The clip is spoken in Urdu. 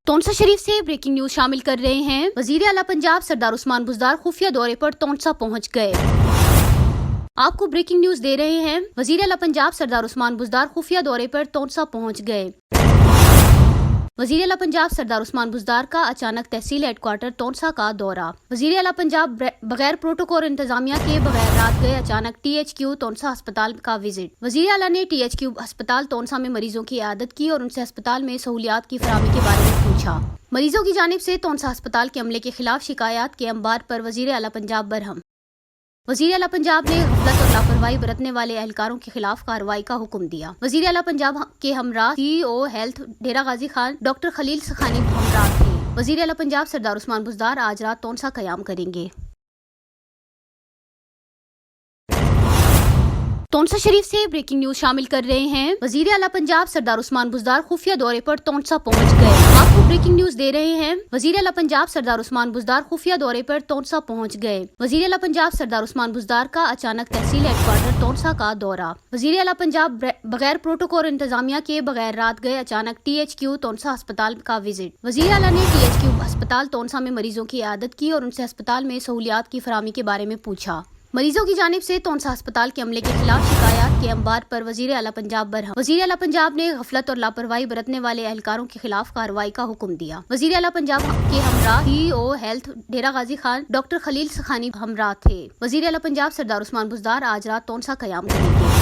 تونسا شریف سے بریکنگ نیوز شامل کر رہے ہیں۔ وزیر اعلیٰ پنجاب سردار عثمان بزدار خفیہ دورے پر تونسا پہنچ گئے۔ آپ کو بریکنگ نیوز دے رہے ہیں۔ وزیر اعلیٰ پنجاب سردار عثمان بزدار خفیہ دورے پر تونسا پہنچ گئے۔ وزیر اعلیٰ پنجاب سردار عثمان بزدار کا اچانک تحصیل ہیڈ کوارٹر تونسا کا دورہ۔ وزیر اعلیٰ پنجاب بغیر پروٹوکول انتظامیہ کے بغیر رات گئے اچانک ٹی ایچ کیو تونسا ہسپتال کا وزٹ۔ وزیر اعلیٰ نے ٹی ایچ کیو ہسپتال تونسا میں مریضوں کی عیادت کی اور ان سے ہسپتال میں سہولیات کی فراہمی کے بارے میں پوچھا۔ مریضوں کی جانب سے تونسا ہسپتال کے عملے کے خلاف شکایات کے انبار پر وزیر اعلیٰ پنجاب برہم۔ وزیر اعلیٰ پنجاب نے غفلت اور لاپرواہی برتنے والے اہلکاروں کے خلاف کارروائی کا حکم دیا۔ وزیر اعلیٰ پنجاب کے ہمراہ سی ای O health Dera Ghazi Khan doctor خلیل سکھانی ہمراہ تھے۔ وزیر اعلیٰ پنجاب سردار عثمان بزدار آج رات تونسا قیام کریں گے۔ تونسا شریف سے بریکنگ نیوز شامل کر رہے ہیں۔ وزیر اعلیٰ پنجاب سردار عثمان بزدار خفیہ دورے پر تونسا پہنچ گئے۔ آپ کو بریکنگ نیوز دے رہے ہیں۔ وزیر اعلیٰ پنجاب سردار عثمان بزدار خفیہ دورے پر تونسا پہنچ گئے۔ وزیر اعلیٰ پنجاب سردار عثمان بزدار کا اچانک تحصیل ہیڈ کوارٹر تونسا کا دورہ۔ وزیر اعلیٰ پنجاب بغیر پروٹوکول انتظامیہ کے بغیر رات گئے اچانک ٹی ایچ کیو تونسا ہسپتال کا وزٹ۔ وزیر اعلیٰ نے ٹی ایچ کیو ہسپتال تونسا میں مریضوں کی عیادت کی اور ان سے ہسپتال میں سہولیات کی فراہمی کے بارے میں پوچھا۔ مریضوں کی جانب سے تونسا ہسپتال کے عملے کے خلاف شکایات کے انبار پر وزیر اعلیٰ پنجاب برہم۔ وزیر اعلیٰ پنجاب نے غفلت اور لاپرواہی برتنے والے اہلکاروں کے خلاف کارروائی کا حکم دیا۔ وزیر اعلیٰ پنجاب کے ہمراہ سی ای O health Dera Ghazi Khan doctor خلیل سکھانی ہمراہ تھے۔ وزیر اعلیٰ پنجاب سردار عثمان بزدار آج رات تونسا قیام کریں گے۔